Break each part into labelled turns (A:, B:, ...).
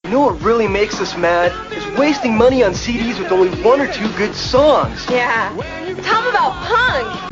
A: You know what really makes us mad? Is wasting money on CDs with only one or two good songs.
B: Yeah. Tell them about punk.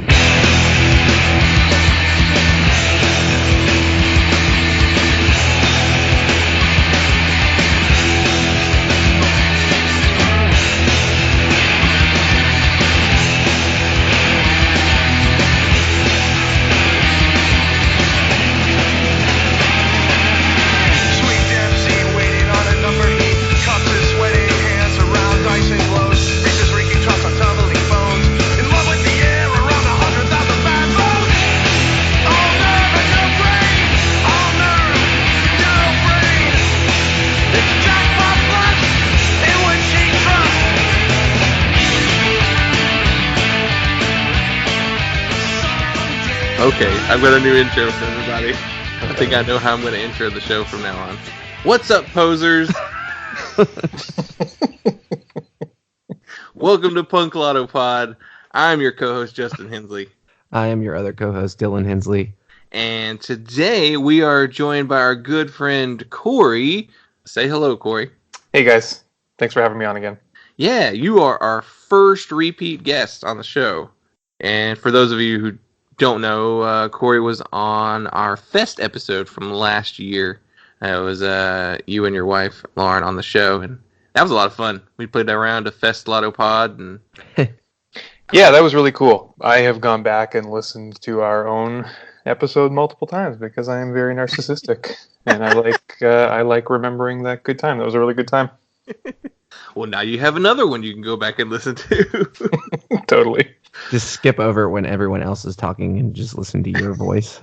C: Okay, I've got a new intro for everybody. I think I know how I'm going to intro the show from now on. What's up, posers? Welcome to Punk Lotto Pod. I'm your co-host, Justin Hensley.
D: I am your other co-host, Dylan Hensley.
C: And today we are joined by our good friend, Cory. Say hello, Cory.
E: Hey, guys. Thanks for having me on again.
C: Yeah, you are our first repeat guest on the show. And for those of you who don't know, Cory was on our Fest episode from last year. It was you and your wife, Lauren, on the show, and that was a lot of fun. We played around a Fest Lotto Pod, and
E: yeah, that was really cool. I have gone back and listened to our own episode multiple times because I am very narcissistic, and I like remembering that good time. That was a really good time.
C: Well, now you have another one you can go back and listen to.
E: Totally.
D: Just skip over when everyone else is talking and just listen to your voice.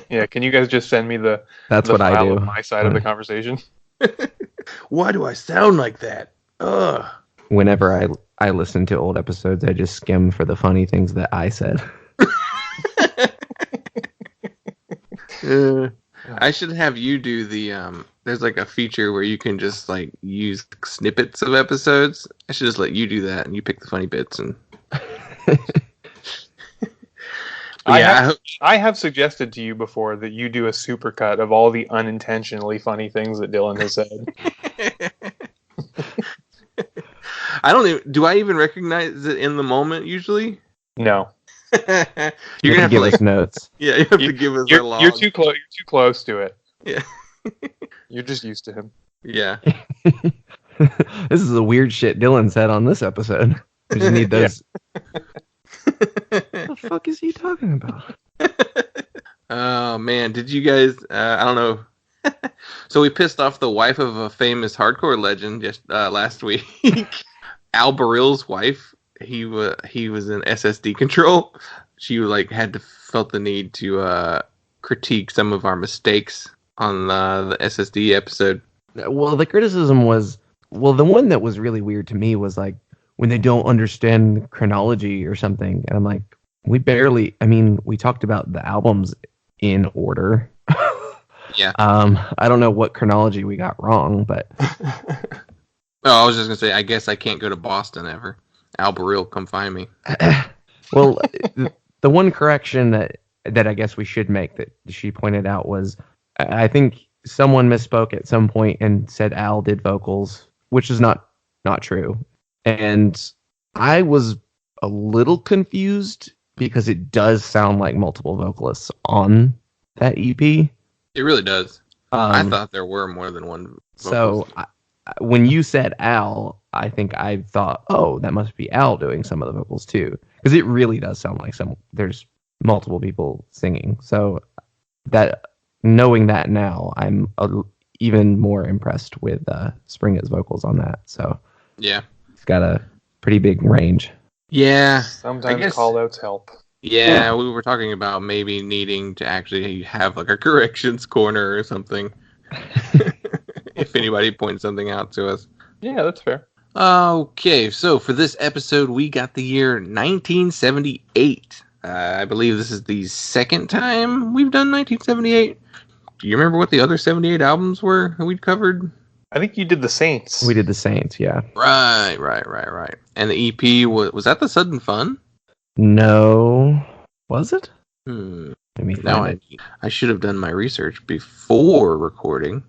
E: Yeah, can you guys just send me the
D: what I
E: file
D: do
E: of my side of the conversation?
C: Why do I sound like that? Ugh.
D: Whenever I listen to old episodes, I just skim for the funny things that I said.
C: I should have you do the there's like a feature where you can just like use snippets of episodes. I should just let you do that and you pick the funny bits and
E: I have suggested to you before that you do a supercut of all the unintentionally funny things that Dylan has said.
C: Do I even recognize it in the moment usually?
E: No.
D: You're gonna have to give us notes.
C: Yeah, you have to give us a log.
E: You're too close to it.
C: Yeah.
E: You're just used to him.
C: Yeah.
D: This is the weird shit Dylan said on this episode. We just need those. What the fuck is he talking about?
C: Oh man, did you guys? I don't know. So we pissed off the wife of a famous hardcore legend just last week. Al Barill's wife. He was in SSD control. She felt the need to critique some of our mistakes on the SSD episode.
D: Well, the criticism was, the one that was really weird to me was like when they don't understand chronology or something. And I'm like, we talked about the albums in order.
C: Yeah.
D: I don't know what chronology we got wrong, but.
C: Oh, I was just going to say, I guess I can't go to Boston ever. Al Barill, come find me.
D: Well, the one correction that I guess we should make that she pointed out was, I think someone misspoke at some point and said Al did vocals, which is not true. And I was a little confused because it does sound like multiple vocalists on that EP.
C: It really does. I thought there were more than one vocalist.
D: So when you said Al, I think I thought, oh, that must be Al doing some of the vocals too. Because it really does sound like there's multiple people singing. So that knowing that now, I'm even more impressed with Springa's vocals on that. So
C: yeah.
D: It's got a pretty big range.
C: Yeah.
E: Sometimes call-outs help.
C: Yeah, we were talking about maybe needing to actually have like a corrections corner or something. If anybody points something out to us.
E: Yeah, that's fair.
C: Okay, so for this episode, we got the year 1978. I believe this is the second time we've done 1978. Do you remember what the other 78 albums were that we'd covered?
E: I think you did the Saints.
D: We did the Saints, yeah.
C: Right. And the EP, was that the Sudden Fun?
D: No. Was it?
C: I should have done my research before recording.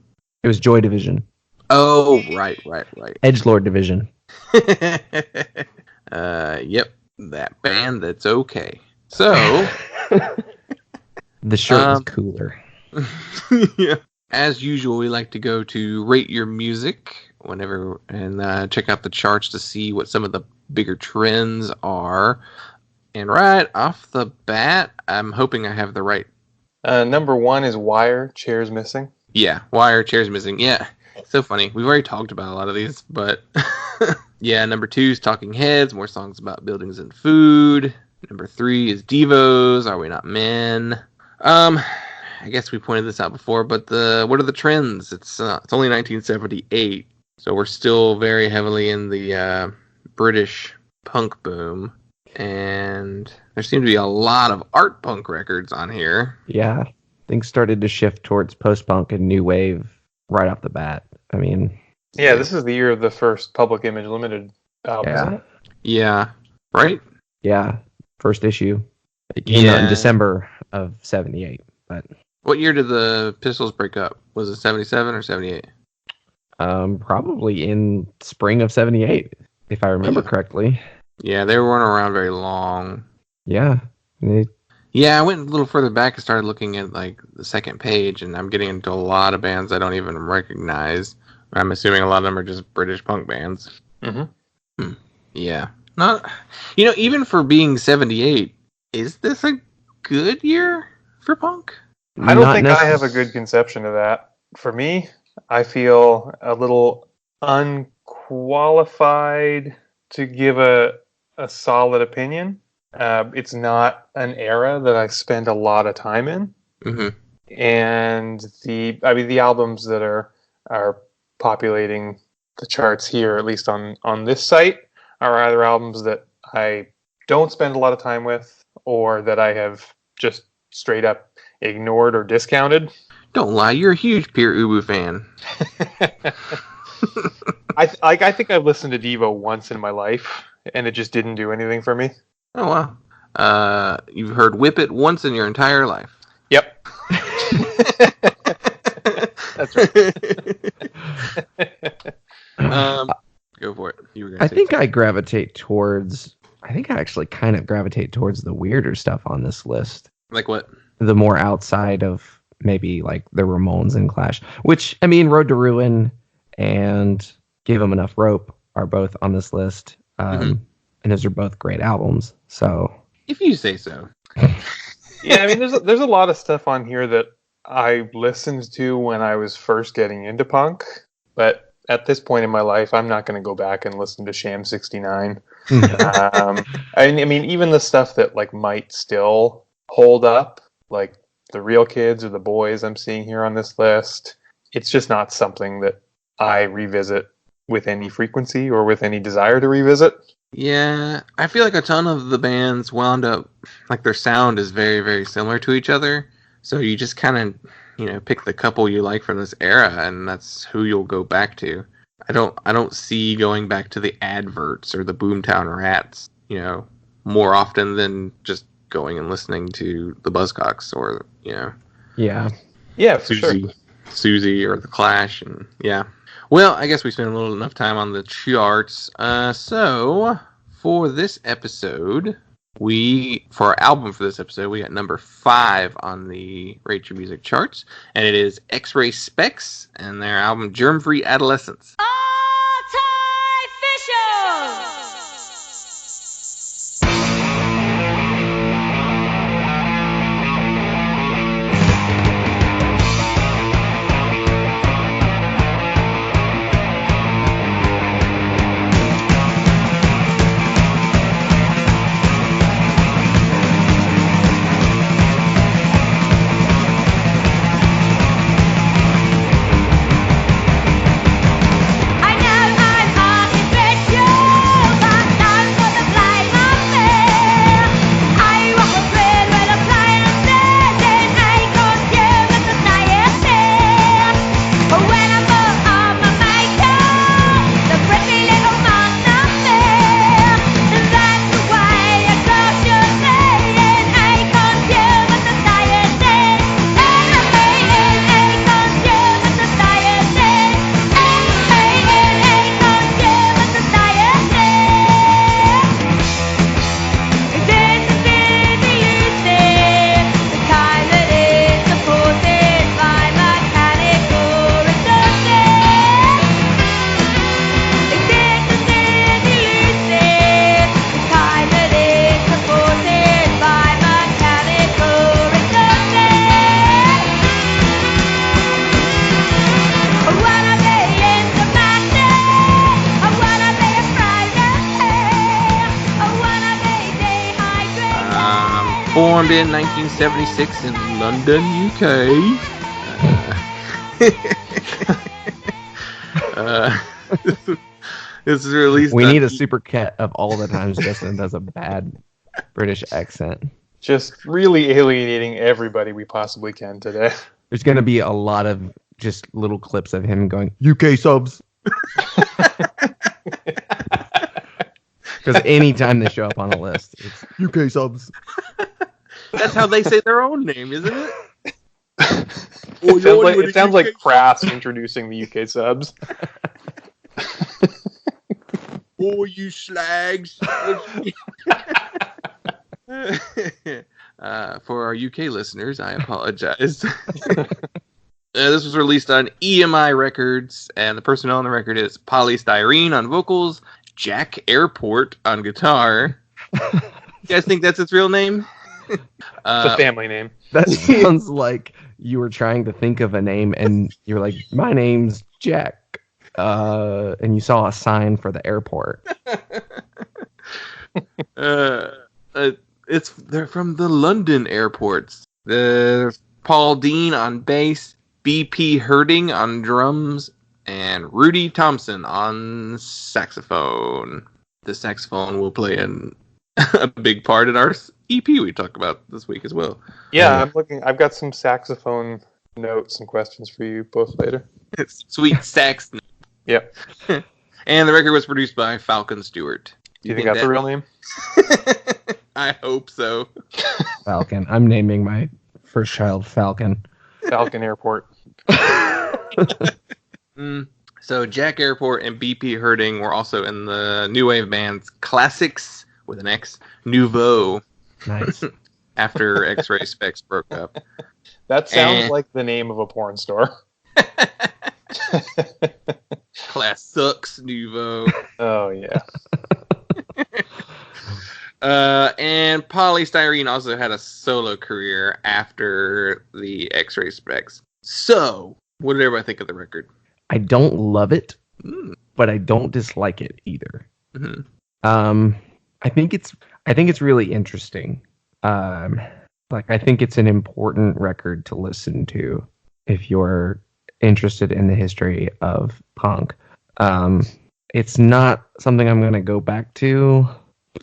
D: It was Joy Division.
C: Oh, right.
D: Edgelord Division.
C: Yep, that band that's okay. So,
D: the shirt was cooler.
C: Yeah. As usual, we like to go to Rate Your Music whenever and check out the charts to see what some of the bigger trends are. And right off the bat, I'm hoping I have the right.
E: Number 1 is Wire, Chairs Missing.
C: Yeah, Wire, Chairs Missing. Yeah, so funny. We've already talked about a lot of these, but yeah, number 2 is Talking Heads, more songs about buildings and food. Number 3 is Devos, Are We Not Men? I guess we pointed this out before, but what are the trends? It's only 1978, so we're still very heavily in the British punk boom, and there seem to be a lot of art punk records on here.
D: Yeah, things started to shift towards post-punk and new wave right off the bat. I mean...
E: Yeah, this is the year of the first Public Image Limited album, isn't it?
C: Yeah, right?
D: Yeah, first issue. It came out in December of 78, but...
C: What year did the Pistols break up? Was it 77 or 78?
D: Probably in spring of 78, if I remember correctly.
C: Yeah, they weren't around very long.
D: Yeah.
C: Yeah, I went a little further back and started looking at like the second page, and I'm getting into a lot of bands I don't even recognize. I'm assuming a lot of them are just British punk bands.
E: Mm-hmm.
C: Yeah. Not, even for being 78, is this a good year for punk?
E: I don't think I have a good conception of that. For me, I feel a little unqualified to give a solid opinion. It's not an era that I spend a lot of time in.
C: Mm-hmm.
E: And the albums that are populating the charts here, at least on this site, are either albums that I don't spend a lot of time with, or that I have just straight up ignored or discounted.
C: Don't lie, you're a huge Pure Ubu fan.
E: I think I've listened to Devo once in my life, and it just didn't do anything for me.
C: Oh, wow. You've heard Whip It once in your entire life.
E: Yep. That's right.
C: Go for it.
D: I think I actually kind of gravitate towards the weirder stuff on this list.
C: Like what?
D: The more outside of maybe like the Ramones and Clash, which, I mean, Road to Ruin and Give 'Em Enough Rope are both on this list. And those are both great albums. So,
C: if you say so.
E: Yeah, I mean, there's a lot of stuff on here that I listened to when I was first getting into punk, but at this point in my life, I'm not going to go back and listen to Sham 69. I mean, even the stuff that like might still hold up, like the Real Kids or the Boys I'm seeing here on this list, it's just not something that I revisit with any frequency or with any desire to revisit.
C: Yeah, I feel like a ton of the bands wound up, like their sound is very, very similar to each other. So you just kind of, pick the couple you like from this era, and that's who you'll go back to. I don't see going back to the Adverts or the Boomtown Rats, more often than just going and listening to the Buzzcocks or,
D: Yeah,
E: for sure.
C: Susie or the Clash, and yeah. Well, I guess we spent a little enough time on the charts. So for this episode, for our album for this episode, we got number 5 on the Rate Your Music charts, and it is X-Ray Spex and their album Germfree Adolescents.
B: Art-I-Ficial!
C: Formed in 1976 in London, UK. This is released.
D: We need a super cat of all the times Justin does a bad British accent.
E: Just really alienating everybody we possibly can today.
D: There's going to be a lot of just little clips of him going, UK subs. Because anytime they show up on a list, it's UK subs.
C: That's how they say their own name, isn't it?
E: It sounds like Crass introducing the UK subs.
C: Oh, you slags. For our UK listeners, I apologize. This was released on EMI Records, and the personnel on the record is Polly Styrene on vocals, Jack Airport on guitar. You guys think that's its real name?
E: It's a family name.
D: That sounds like you were trying to think of a name, and you're like, my name's Jack. And you saw a sign for the airport.
C: They're from the London airports. There's Paul Dean on bass, BP Herding on drums, and Rudy Thompson on saxophone. The saxophone will play a big part in our EP we talk about this week as well.
E: Yeah, I've got some saxophone notes and questions for you both later.
C: Sweet sax.
E: Yep.
C: And the record was produced by Falcon Stewart.
E: Do you think that's a real name?
C: I hope so.
D: Falcon. I'm naming my first child Falcon.
E: Falcon Airport.
C: So Jack Airport and BP Herding were also in the new wave band's Classics with an X Nouveau.
D: Nice.
C: After X-Ray Spex broke up.
E: That sounds like the name of a porn store.
C: Classics Nouveau.
E: Oh yeah.
C: And Polly Styrene also had a solo career after the X-Ray Spex. So, what did everybody think of the record?
D: I don't love it, but I don't dislike it either.
C: Mm-hmm.
D: I think it's really interesting. I think it's an important record to listen to if you're interested in the history of punk. It's not something I'm going to go back to.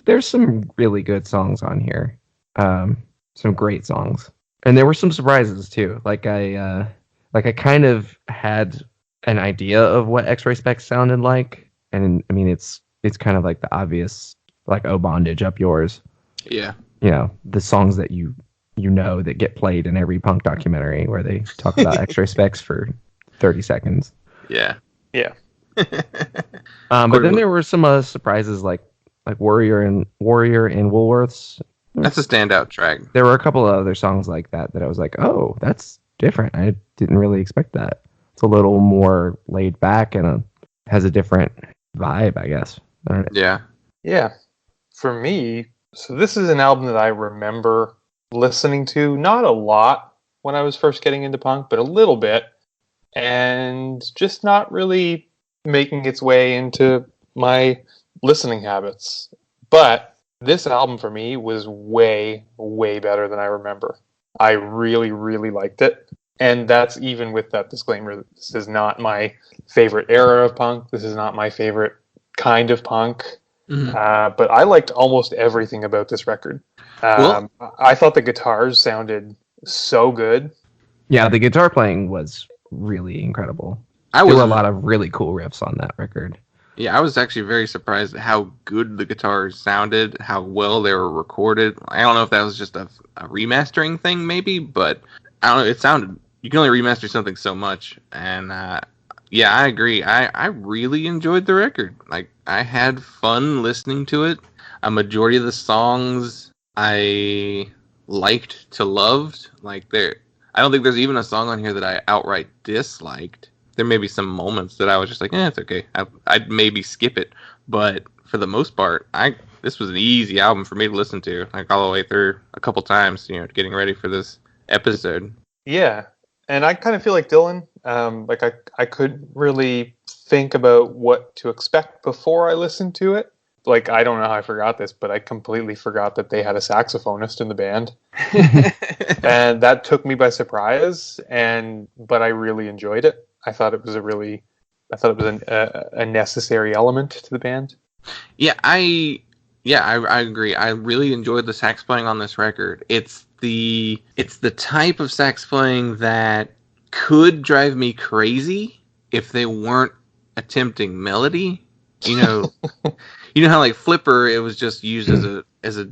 D: There's some really good songs on here. Some great songs. And there were some surprises too. I kind of had an idea of what X-Ray Spex sounded like. And I mean, it's kind of like the obvious, like, oh, Bondage, Up Yours.
C: Yeah.
D: You know, the songs that you know that get played in every punk documentary where they talk about X-Ray Spex for 30 seconds.
C: Yeah.
E: Yeah.
D: But then there were some surprises like Warrior and Woolworths.
C: That's a standout track.
D: There were a couple of other songs like that I was like, oh, that's different. I didn't really expect that. It's a little more laid back and has a different vibe, I guess. I don't know.
C: Yeah.
E: Yeah. For me, so this is an album that I remember listening to, not a lot when I was first getting into punk, but a little bit, and just not really making its way into my listening habits. But this album for me was way, way better than I remember. I really, really liked it. And that's even with that disclaimer that this is not my favorite era of punk. This is not my favorite kind of punk. Mm-hmm. But I liked almost everything about this record. I thought the guitars sounded so good.
D: Yeah, the guitar playing was really incredible. There were a lot of really cool riffs on that record.
C: Yeah, I was actually very surprised at how good the guitars sounded, how well they were recorded. I don't know if that was just a remastering thing, maybe, but I don't know. It sounded. You can only remaster something so much, and yeah, I agree. I really enjoyed the record. Like, I had fun listening to it. A majority of the songs I liked to loved. Like, I don't think there's even a song on here that I outright disliked. There may be some moments that I was just like, it's okay. I'd maybe skip it. But for the most part, this was an easy album for me to listen to, like, all the way through a couple times, getting ready for this episode.
E: Yeah. And I kind of feel like Dylan. I couldn't really think about what to expect before I listened to it. like, I don't know how I forgot this, but I completely forgot that they had a saxophonist in the band. And that took me by surprise, but I really enjoyed it. I thought it was a necessary element to the band.
C: Yeah, I agree. I really enjoyed the sax playing on this record. It's the type of sax playing that could drive me crazy if they weren't attempting melody. You know, how like Flipper, it was just used as a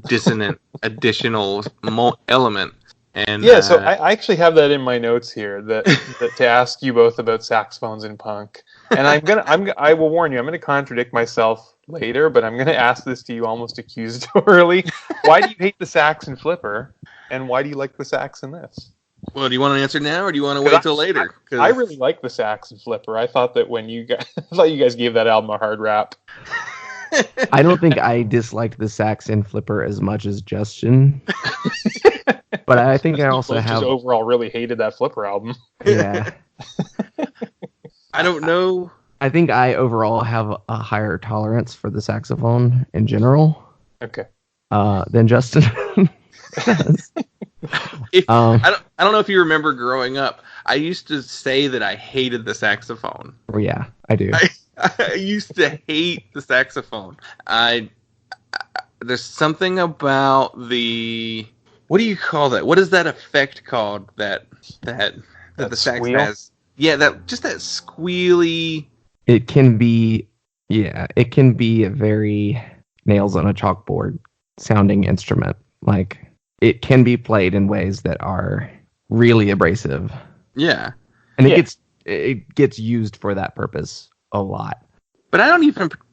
C: dissonant additional element. And
E: yeah, so I actually have that in my notes here that to ask you both about saxophones in punk. And I will warn you, I'm gonna contradict myself later, but I'm gonna ask this to you almost accusatorily. Why do you hate the sax in Flipper, and why do you like the sax in this?
C: Well, do you want an answer now, or do you want to wait till later?
E: I really like the sax in Flipper. I thought that I thought you guys gave that album a hard rap.
D: I don't think I disliked the sax in Flipper as much as Justin. But I think I also have...
E: overall really hated that Flipper album.
D: Yeah.
C: I don't know.
D: I think I overall have a higher tolerance for the saxophone in general.
E: Okay.
D: Than Justin does.
C: I don't know if you remember growing up. I used to say that I hated the saxophone.
D: Yeah, I do.
C: I used to hate the saxophone. There's something about the... What do you call that? What is that effect called that the sax
E: squeal?
C: has? Yeah, that squealy...
D: It can be a very nails on a chalkboard sounding instrument. Like, it can be played in ways that are really abrasive.
C: Yeah.
D: And it gets used for that purpose a lot.
C: But I don't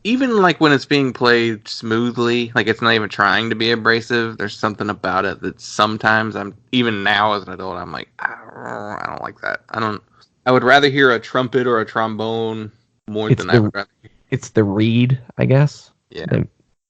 C: even like when it's being played smoothly, like it's not even trying to be abrasive. There's something about it that sometimes even now as an adult, I'm like, I don't like that. I would rather hear a trumpet or a trombone more than I would rather hear.
D: It's the reed, I guess.
C: Yeah.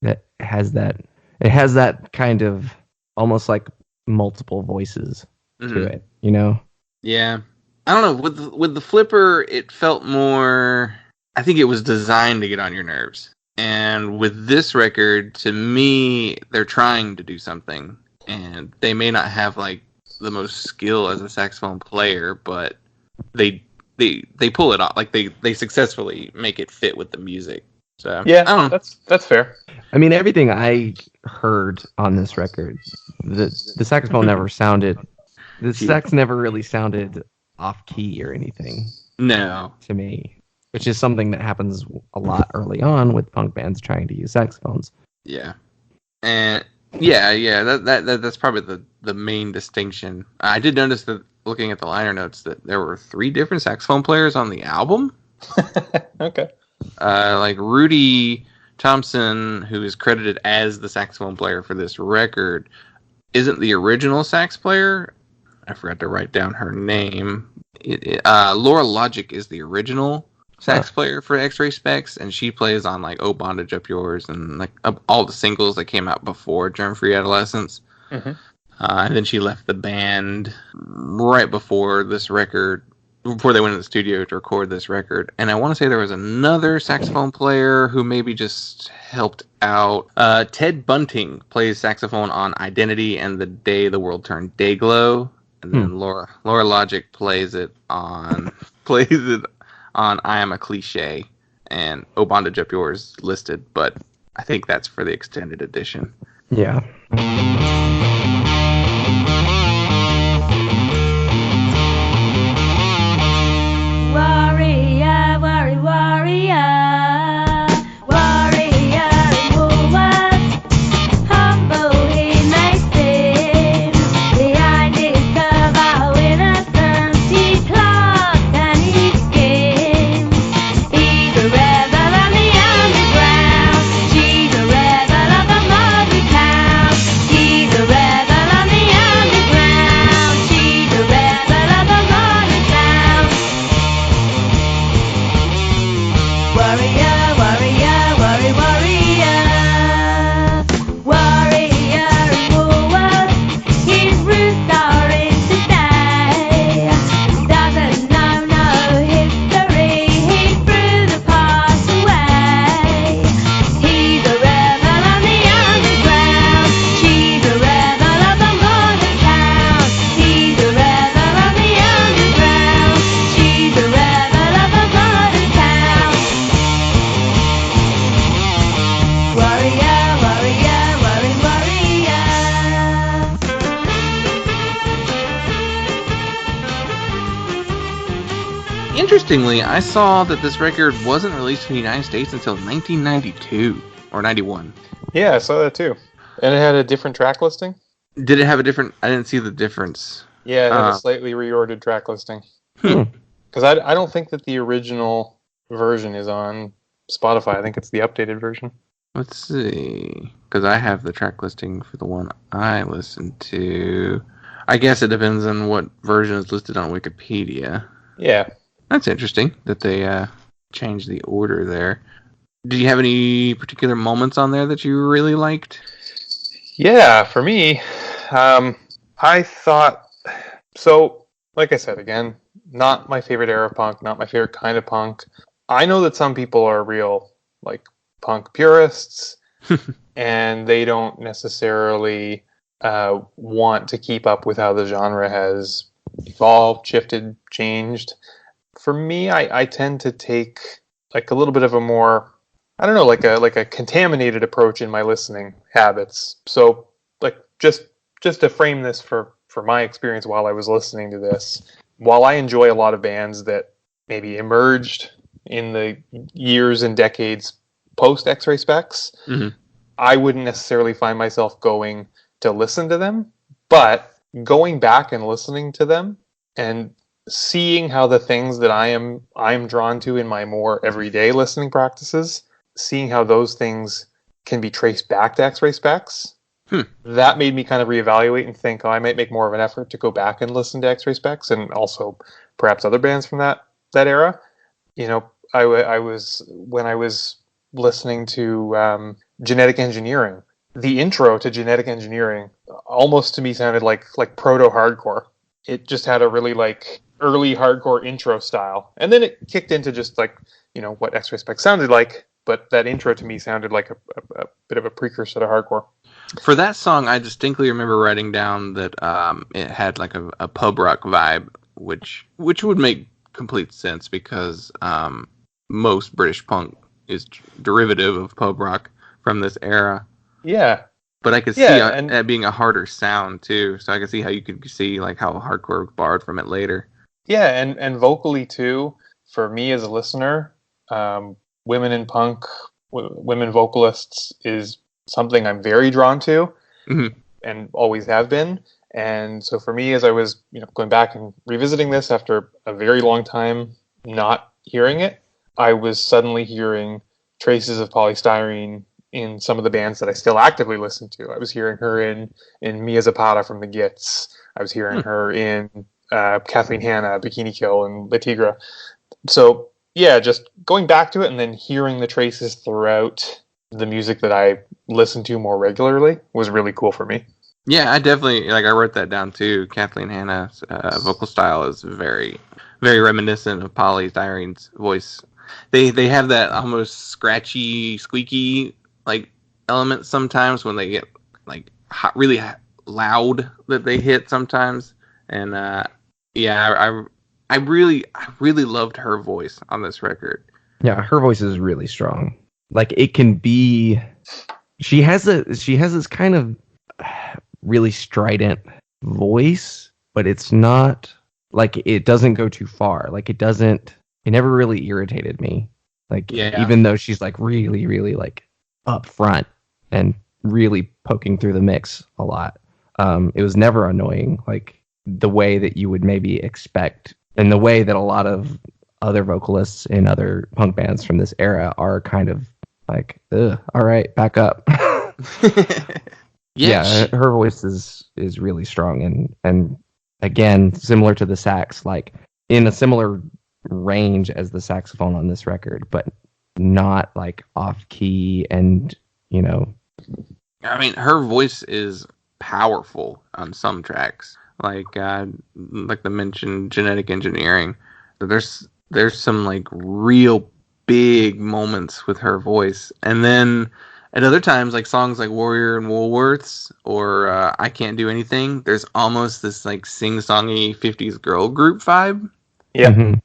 D: That has that. It has that kind of almost like multiple voices to it, you know?
C: Yeah. I don't know. With the Flipper, it felt more... I think it was designed to get on your nerves. And with this record, to me, they're trying to do something. And they may not have like the most skill as a saxophone player, but they pull it off. Like they successfully make it fit with the music. So
E: yeah,
C: I don't know.
E: That's fair.
D: I mean, everything I heard on this record, the saxophone never sounded... The sax never really sounded off key or anything.
C: No.
D: To me. Which is something that happens a lot early on with punk bands trying to use saxophones.
C: Yeah. And that's probably the main distinction. I did notice that looking at the liner notes that there were 3 different saxophone players on the album.
E: Okay.
C: Like Rudy Thompson, who is credited as the saxophone player for this record, isn't the original sax player. I forgot to write down her name. Laura Logic is the original sax player for X-Ray Spex, and she plays on like "Oh Bondage Up Yours" and like all the singles that came out before Germfree Adolescents. Mm-hmm. And then she left the band right before this record, before they went to the studio to record this record. And I want to say there was another saxophone player who maybe just helped out. Ted Bunting plays saxophone on "Identity" and "The Day the World Turned Dayglow." And then Laura Logic plays it on "I Am a Cliche" and "Oh Bondage Up Yours" listed, but I think that's for the extended edition.
D: Yeah.
B: Warrior, warrior, warrior, warrior in Woolworths, humble he may seem, behind his cover of innocence he plots and he schemes. He's a rebel on the underground, she's a rebel of the muddy town. He's a rebel on the underground, she's a rebel of the muddy town. Warrior, warrior, warrior, warrior, warrior in Woolworths, his roots are in today. Doesn't know no history, he threw the past away. He
C: interestingly, I saw that this record wasn't released in the United States until 1992 or 91.
E: Yeah, I saw that too. And it had a different track listing?
C: Did it have a different... I didn't see the difference.
E: Yeah, it had a slightly reordered track listing. Because I don't think that the original version is on Spotify. I think it's the updated version.
C: Let's see. Because I have the track listing for the one I listened to. I guess it depends on what version is listed on Wikipedia.
E: Yeah.
C: That's interesting that they changed the order there. Did you have any particular moments on there that you really liked?
E: Yeah, for me, I thought... So, like I said, again, not my favorite era of punk, not my favorite kind of punk. I know that some people are real, like, punk purists, and they don't necessarily want to keep up with how the genre has evolved, shifted, changed. For me, I tend to take like a little bit of a more, I don't know, like a contaminated approach in my listening habits. So like just to frame this for my experience while I was listening to this, while I enjoy a lot of bands that maybe emerged in the years and decades post X-Ray Spex, I wouldn't necessarily find myself going to listen to them, but going back and listening to them and seeing how the things that I'm drawn to in my more everyday listening practices, seeing how those things can be traced back to X-Ray Spex, that made me kind of reevaluate and think, I might make more of an effort to go back and listen to X-Ray Spex and also perhaps other bands from that era. You know, I was when I was listening to Genetic Engineering, the intro to Genetic Engineering almost to me sounded like proto-hardcore. It just had a really like early hardcore intro style. And then it kicked into just like, you know, what X-Ray Spex sounded like, but that intro to me sounded like a bit of a precursor to hardcore.
C: For that song, I distinctly remember writing down that it had like a pub rock vibe, which would make complete sense because most British punk is derivative of pub rock from this era.
E: Yeah.
C: But I could see it being a harder sound too, so I could see how you could see like how hardcore borrowed from it later.
E: Yeah, and vocally too, for me as a listener, women in punk, women vocalists is something I'm very drawn to, and always have been. And so for me, as I was going back and revisiting this after a very long time not hearing it, I was suddenly hearing traces of polystyrene in some of the bands that I still actively listen to. I was hearing her in Mia Zapata from the Gits. I was hearing her in Kathleen Hanna, Bikini Kill, and La Tigra. So yeah, just going back to it and then hearing the traces throughout the music that I listen to more regularly was really cool for me.
C: Yeah, I definitely, I wrote that down too. Kathleen Hanna's vocal style is very, very reminiscent of Polystyrene's voice. They have that almost scratchy, squeaky element sometimes when they get really loud that they hit sometimes. And I really loved her voice on this record.
D: Yeah, her voice is really strong. It can be. She has this kind of really strident voice, but it's not it doesn't go too far. It never really irritated me. Even though she's really, really up front and really poking through the mix a lot. It was never annoying, the way that you would maybe expect, and the way that a lot of other vocalists in other punk bands from this era are kind of all right, back up. Yeah, her voice is really strong and again, similar to the sax, in a similar range as the saxophone on this record, but not off key and
C: I mean, her voice is powerful on some tracks, like the mentioned Genetic Engineering. There's some real big moments with her voice, and then at other times, songs like Warrior and Woolworths or I Can't Do Anything, there's almost this sing-songy 50s girl group vibe.
E: Yeah. Mm-hmm.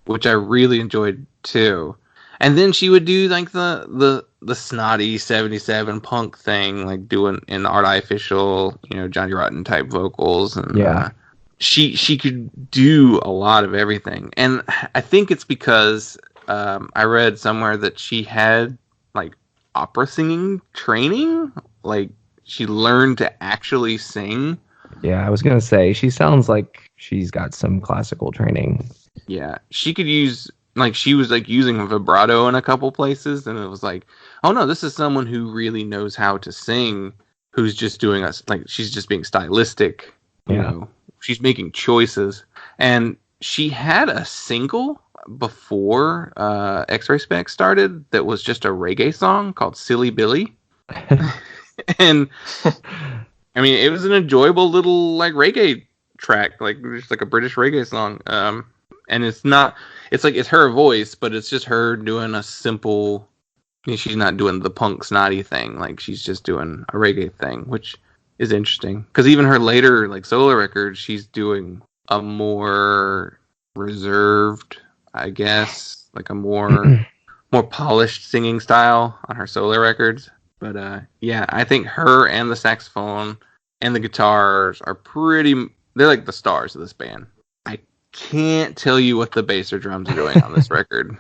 C: Which I really enjoyed too. And then she would do the snotty 77 punk thing, doing in Art-I-Ficial, Johnny Rotten type vocals, and she could do a lot of everything, and I think it's because I read somewhere that she had like opera singing training, like she learned to actually sing.
D: Yeah, I was gonna say she sounds like she's got some classical training.
C: Yeah, she could use, like, she was like using vibrato in a couple places, and it was like, oh no, this is someone who really knows how to sing, who's just doing us, like, she's just being stylistic, you know, she's making choices. And she had a single before X-Ray Spex started that was just a reggae song called Silly Billy. And I mean, it was an enjoyable little like reggae track, like just like a British reggae song. And it's her voice, but it's just her doing a simple, she's not doing the punk snotty thing, like she's just doing a reggae thing, which is interesting. Because even her later like solo records, she's doing a more reserved, I guess, like a more polished singing style on her solo records. But yeah, I think her and the saxophone and the guitars are they're like the stars of this band. I can't tell you what the bass or drums are doing on this record.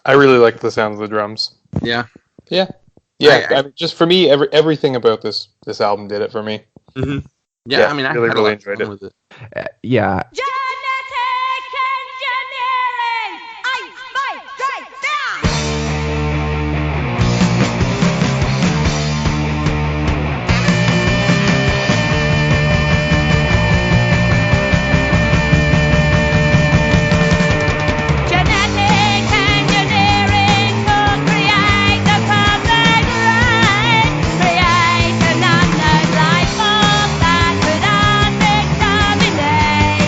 E: I really like the sound of the drums.
C: Yeah.
E: Yeah. Yeah. I mean, just for me, everything about this album did it for me.
C: Mm-hmm. Yeah, I mean, I really enjoyed it. With it.
D: Yeah.
B: Genetic engineering! Genetic engineering could create the perfect brain, create an unknown life form that could exterminate.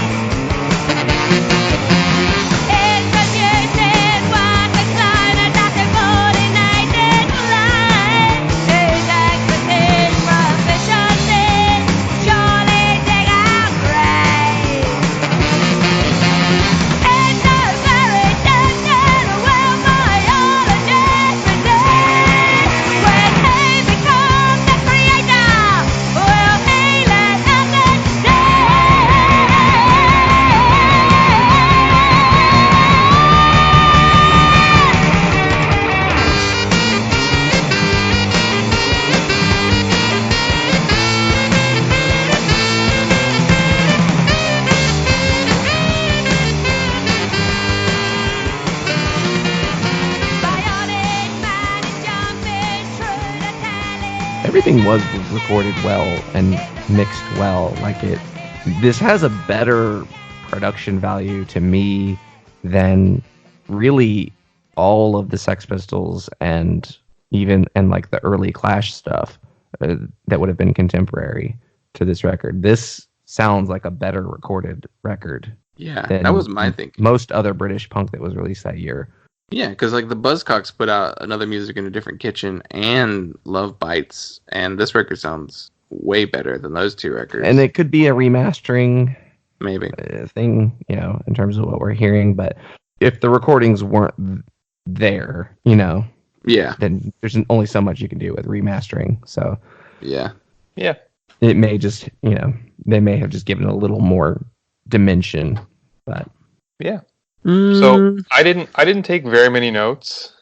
B: Introducing what the climate that coordinated life, whose expertise proficiency surely dig our grave. It's a very tempting will biologists predict. When he becomes the creator, will he let us Bionic man is jumping through the telly.
D: Everything was recorded well and mixed well. This has a better production value to me than really all of the Sex Pistols and like the early Clash stuff that would have been contemporary to this record. This sounds like a better recorded record.
C: Yeah,
D: than
C: that was my thinking.
D: Most other British punk that was released that year.
C: Yeah, because like the Buzzcocks put out Another Music in a Different Kitchen and Love Bites, and this record sounds way better than those two records.
D: And it could be a remastering
C: maybe
D: thing, in terms of what we're hearing. But if the recordings weren't there,
C: yeah,
D: then there's only so much you can do with remastering. So
C: yeah,
D: it may just, they may have just given a little more dimension. But
E: yeah. So I didn't take very many notes,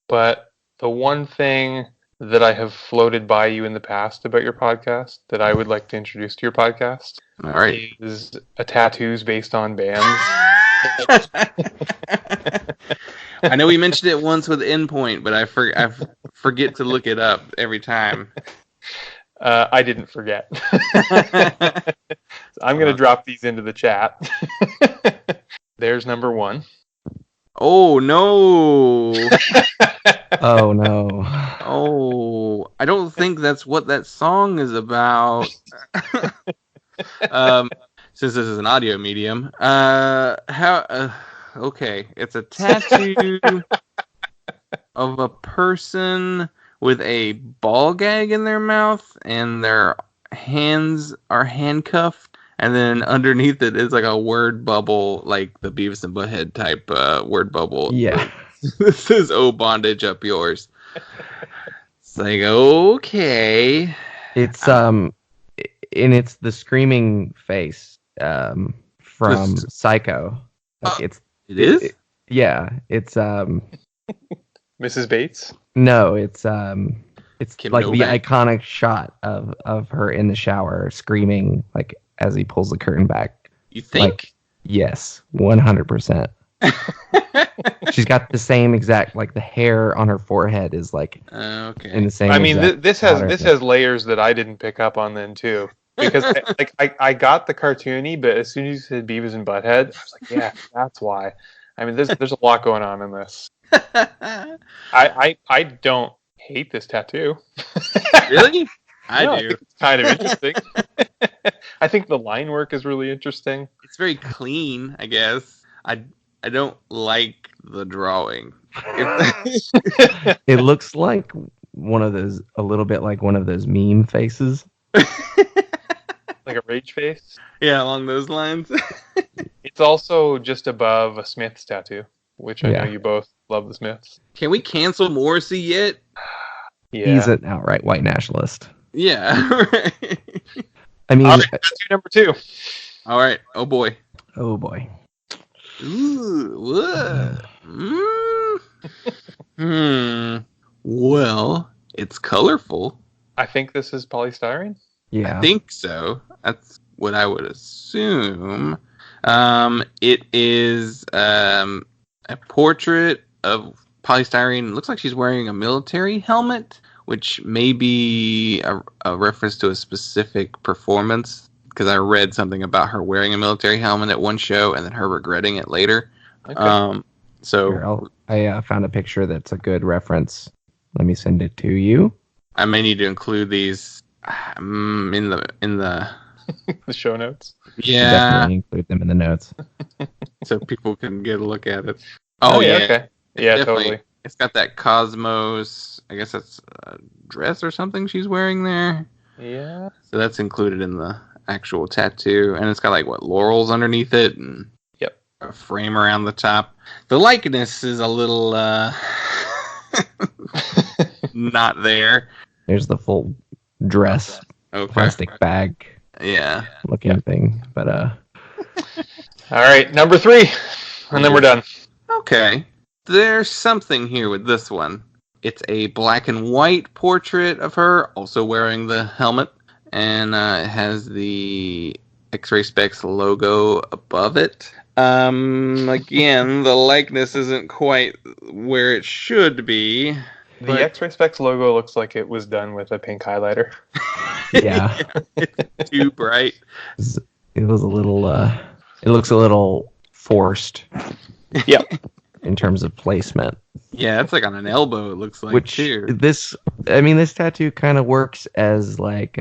E: but the one thing that I have floated by you in the past about your podcast that I would like to introduce to your podcast,
C: all right,
E: is a tattoos based on bands.
C: I know we mentioned it once with Endpoint, but I forget to look it up every time.
E: I didn't forget. So I'm going to drop these into the chat. There's number one.
C: Oh, no.
D: Oh, no.
C: Oh, I don't think that's what that song is about. Since this is an audio medium. Okay, it's a tattoo of a person with a ball gag in their mouth, and their hands are handcuffed. And then underneath it is like a word bubble, like the Beavis and Butthead type word bubble.
D: Yeah.
C: This is "Oh Bondage Up Yours." It's like, okay.
D: It's and it's the screaming face from
C: This-
D: Psycho. Like
C: it is?
D: yeah, it's
E: Mrs. Bates.
D: no, it's
C: Kim
D: like the
C: Novak?
D: iconic shot of her in the shower screaming like as he pulls the curtain back.
C: You think?
D: Yes, 100%. She's got the same exact, like the hair on her forehead is like
C: Okay.
D: in the same.
E: I mean,
D: exact
E: this
D: pattern.
E: has layers that I didn't pick up on then too. Because I got the cartoony, but as soon as you said Beavis and Butthead, I was like, yeah, that's why. I mean, there's a lot going on in this. I don't hate this tattoo.
C: Really? I
E: No,
C: do.
E: think it's kind of interesting. I think the line work is really interesting.
C: It's very clean, I guess. I don't like the drawing.
D: It looks like one of those, a little bit like one of those meme faces.
E: Like a rage face.
C: Yeah, along those lines.
E: It's also just above a Smiths tattoo, which I
D: Yeah.
E: know you both love the Smiths.
C: Can we cancel Morrissey yet?
E: Yeah.
D: He's an outright white nationalist.
C: Yeah. Right.
D: I mean,
E: All right, tattoo number 2.
C: All right. Oh boy.
D: oh boy.
C: Ooh. What? Well, it's colorful.
E: I think this is polystyrene.
D: Yeah.
C: I think so. That's what I would assume. It is a portrait of polystyrene. Looks like she's wearing a military helmet, which may be a reference to a specific performance, because I read something about her wearing a military helmet at one show and then her regretting it later.
E: Okay.
C: So
D: Here, I found a picture that's a good reference. Let me send it to you.
C: I may need to include these in the
E: The show notes.
C: yeah,
D: Definitely include them in the notes.
C: so people can get a look at it.
E: Okay. Yeah,
C: Definitely.
E: totally.
C: It's got that Cosmos, I guess that's a dress or something she's wearing there.
E: Yeah.
C: So that's included in the actual tattoo. And it's got like laurels underneath it and
E: Yep.
C: a frame around the top. The likeness is a little not there.
D: There's the full dress,
C: Okay.
D: plastic bag
C: Yeah.
D: looking thing. But
E: All right, number 3. And then we're done.
C: Okay. There's something here with this one. It's a black and white portrait of her, also wearing the helmet, and it has the X-Ray Spex logo above it. Again, the likeness isn't quite where it should be.
E: The
C: But-
E: X-Ray Spex logo looks like it was done with a pink highlighter.
D: yeah,
C: It's too bright.
D: it was a little. It looks a little forced.
E: Yep.
D: In terms of placement.
C: Yeah, it's like on an elbow, it looks like,
D: Which
C: too.
D: this tattoo kind of works as like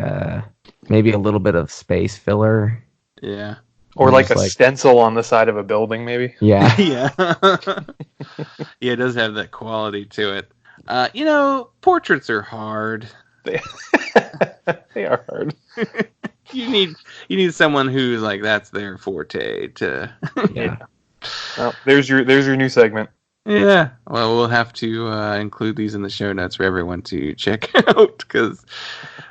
D: maybe a little bit of space filler.
C: Yeah.
E: Or like a
D: Just like-
E: stencil on the side of a building, maybe.
D: Yeah,
C: Yeah. Yeah, it does have that quality to it. Portraits are hard.
E: They are hard.
C: You need someone who's like that's their forte to.
D: yeah.
E: Well, there's your new segment.
C: Yeah. Well, we'll have to include these in the show notes for everyone to check out because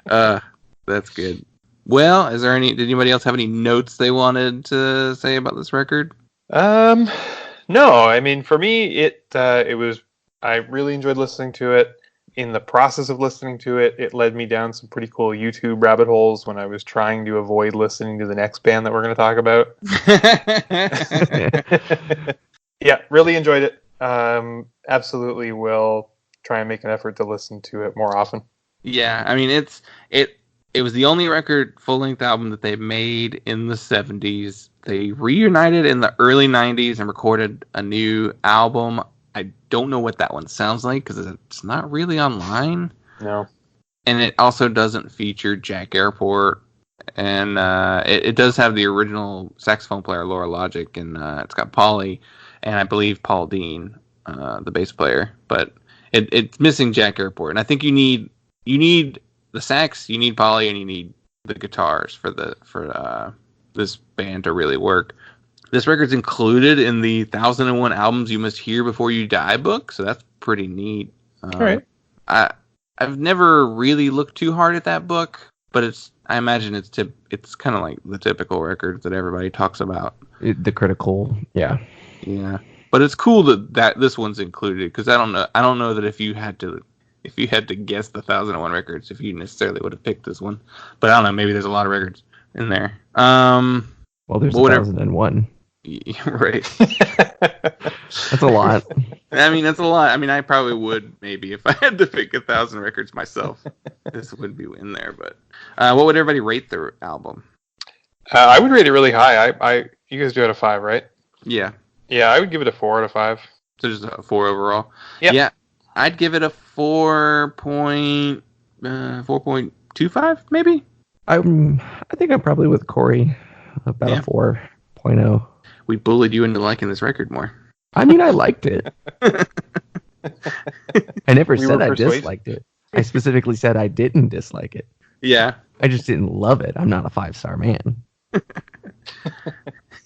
C: that's good. Well, did anybody else have any notes they wanted to say about this record?
E: No, I mean for me it was I really enjoyed listening to it. In the process of listening to it, it led me down some pretty cool YouTube rabbit holes when I was trying to avoid listening to the next band that we're going to talk about. Yeah, really enjoyed it. Absolutely will try and make an effort to listen to it more often.
C: Yeah, I mean it was the only full-length album that they made in the 70s. They reunited in the early 90s and recorded a new album. I don't know what that one sounds like because it's not really online.
E: No.
C: And it also doesn't feature Jack Airport. And it does have the original saxophone player, Laura Logic, and it's got Polly, and I believe Paul Dean, the bass player. But it's missing Jack Airport. And I think you need the sax, you need Polly, and you need the guitars for this band to really work. This record's included in the 1001 Albums You Must Hear Before You Die book, so that's pretty neat.
E: All right.
C: I've never really looked too hard at that book, but I imagine it's kind of like the typical records that everybody talks about.
D: The critical, yeah.
C: Yeah, but it's cool that this one's included because I don't know that if you had to guess the 1001 records, if you necessarily would have picked this one. But I don't know, maybe there's a lot of records in there.
D: Well, there's 1001.
C: Right.
D: That's a lot.
C: I mean, that's a lot. I mean, I probably would maybe if I had to pick 1,000 records myself. This would be in there. But what would everybody rate the album?
E: I would rate it really high. You guys do it out of 5, right?
C: Yeah.
E: Yeah, I would give it a 4 out of 5.
C: So just a 4 overall.
E: Yep.
C: Yeah. I'd give it a 4.25 maybe.
D: I think I'm probably with Cory, about a 4.0.
C: We bullied you into liking this record more.
D: I mean, I liked it. I never said I
E: persuaded.
D: disliked it. I specifically said I didn't dislike it.
C: Yeah.
D: I just didn't love it. I'm not a 5-star man.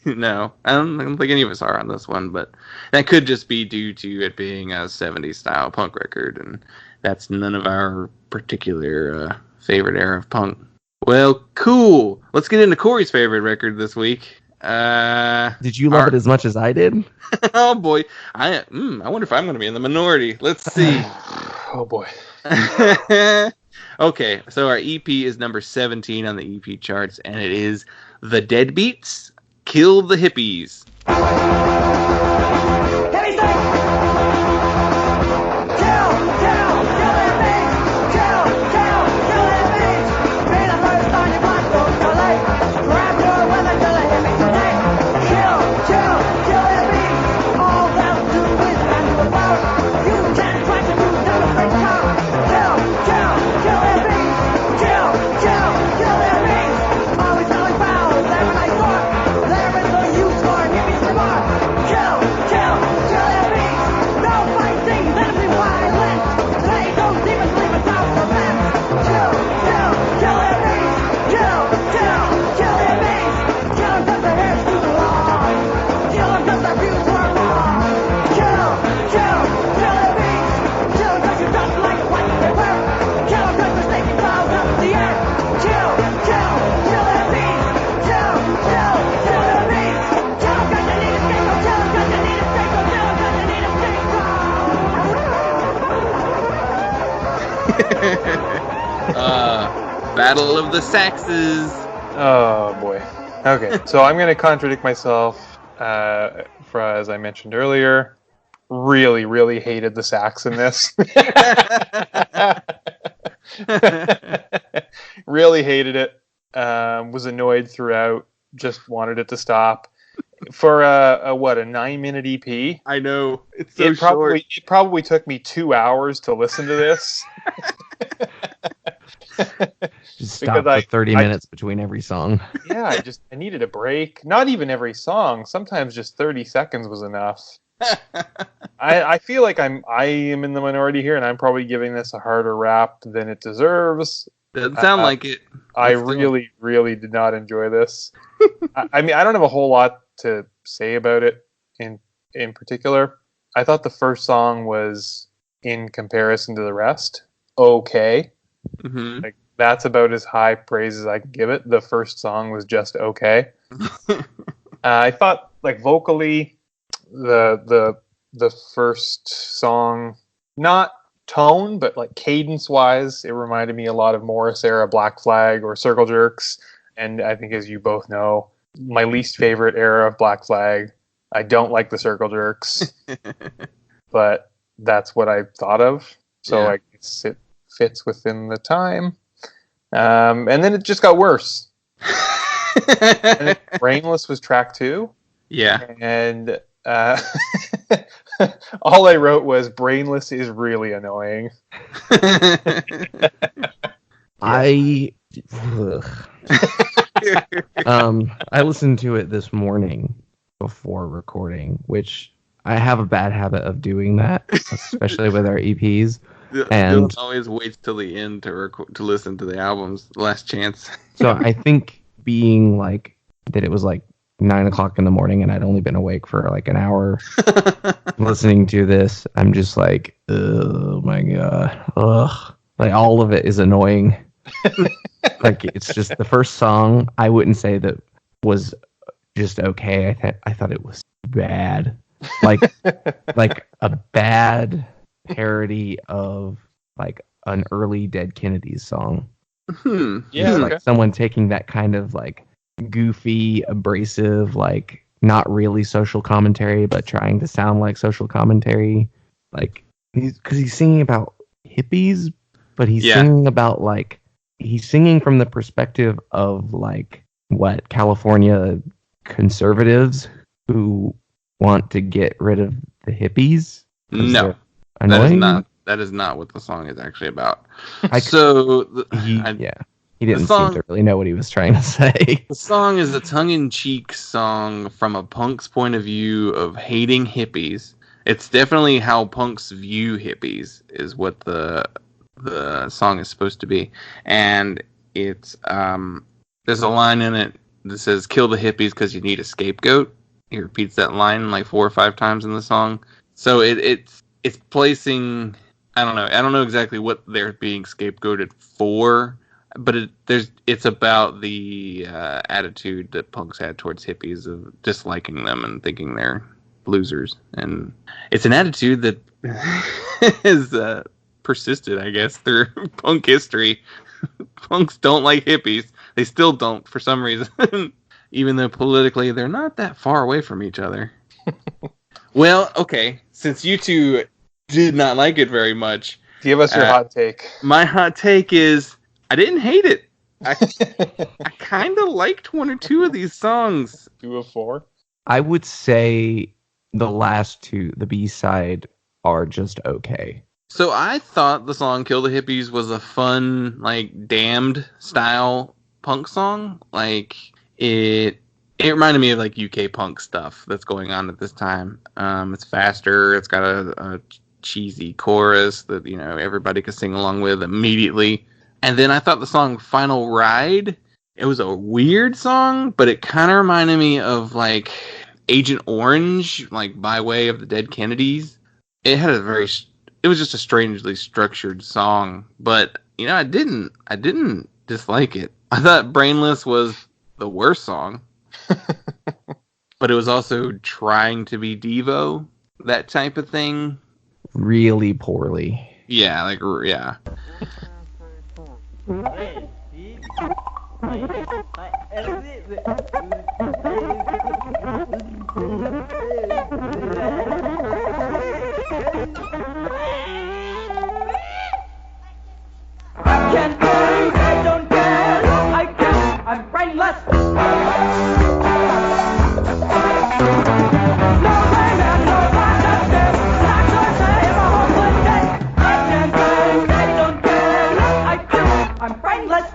C: No, I don't think any of us are on this one, but that could just be due to it being a 70s style punk record, and that's none of our particular favorite era of punk. Well, cool. Let's get into Cory's favorite record this week.
D: Did you love it as much as I did?
C: Oh boy, I wonder if I'm going to be in the minority. Let's see.
E: Oh boy.
C: Okay, so our EP is number 17 on the EP charts, and it is The Deadbeats, Kill the Hippies. Battle of the Saxes.
E: Oh boy. Okay, so I'm going to contradict myself. As I mentioned earlier, really, really hated the sax in this. Really hated it. Was annoyed throughout. Just wanted it to stop. For a 9-minute EP.
C: I know, it's so short.
E: It probably took me 2 hours to listen to this.
D: Just stop for 30 minutes between every song.
E: Yeah, I needed a break. Not even every song. Sometimes just 30 seconds was enough. I feel like I am in the minority here, and I'm probably giving this a harder rap than it deserves.
C: Doesn't sound like it.
E: I really, really did not enjoy this. I mean, I don't have a whole lot to say about it in particular. I thought the first song was, in comparison to the rest, okay.
C: Mm-hmm.
E: Like, that's about as high praise as I can give it. The first song was just okay. I thought, like, vocally, the first song, not tone, but like cadence wise, it reminded me a lot of Morris era Black Flag or Circle Jerks. And I think, as you both know, my least favorite era of Black Flag. I don't like the Circle Jerks, but that's what I thought of. So I guess it fits within the time. And then it just got worse. And then Brainless was track 2.
C: Yeah.
E: And all I wrote was, Brainless is really annoying.
D: I listened to it this morning before recording, which I have a bad habit of doing that, especially with our EPs. And
C: Dylan always waits till the end to listen to the albums. Last chance.
D: So I think being like that, it was like 9 o'clock in the morning, and I'd only been awake for like an hour listening to this. I'm just like, oh my god, ugh! Like, all of it is annoying. Like, it's just the first song. I wouldn't say that was just okay. I thought it was bad. Like a bad parody of like an early Dead Kennedys song.
E: Yeah,
D: It's
E: okay.
D: like someone taking that kind of like goofy, abrasive, like not really social commentary, but trying to sound like social commentary. Like he's singing about hippies, but he's singing about like he's singing from the perspective of like what California conservatives who want to get rid of the hippies.
C: No,
D: Annoying.
C: that is not what the song is actually about.
D: He didn't seem to really know what he was trying to say.
C: The song is a tongue-in-cheek song from a punk's point of view of hating hippies. It's definitely how punks view hippies, is what the song is supposed to be. And it's there's a line in it that says, "Kill the hippies because you need a scapegoat." He repeats that line like 4 or 5 times in the song. So it's placing, I don't know exactly what they're being scapegoated for, but it's about the attitude that punks had towards hippies of disliking them and thinking they're losers. And it's an attitude that has persisted, I guess, through punk history. Punks don't like hippies. They still don't for some reason, even though politically they're not that far away from each other. Well, okay, since you two did not like it very much,
E: give us your hot take.
C: My hot take is I didn't hate it. I kind of liked 1 or 2 of these songs.
E: 2 of 4?
D: I would say the last 2, the B-side, are just okay.
C: So I thought the song "Kill the Hippies" was a fun, like, Damned style punk song. Like, it reminded me of like UK punk stuff that's going on at this time. It's faster. It's got a cheesy chorus that, you know, everybody could sing along with immediately. And then I thought the song "Final Ride," it was a weird song, but it kind of reminded me of like Agent Orange, like by way of the Dead Kennedys. It was just a strangely structured song, but you know, I didn't dislike it. I thought "Brainless" was the worst song. But it was also trying to be Devo, that type of thing.
D: Really poorly.
C: Yeah, like, yeah.
B: I can't care, I don't care, I can't, I'm brainless. No way, man, no one upstairs, not gonna say I'm a hopeless case. I can't care, I don't care, I can't, I'm brainless.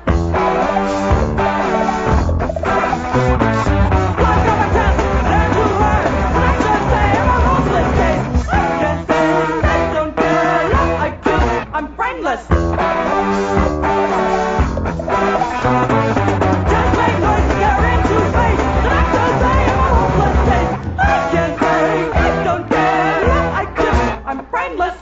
B: Look up a test, learn to learn, not gonna say I'm a hopeless case. I can't care, I don't care, I can't, I'm brainless. Just make noise, stare into space. Not to say I'm a hopeless case. I can't say, I don't care. I can't, I'm brainless.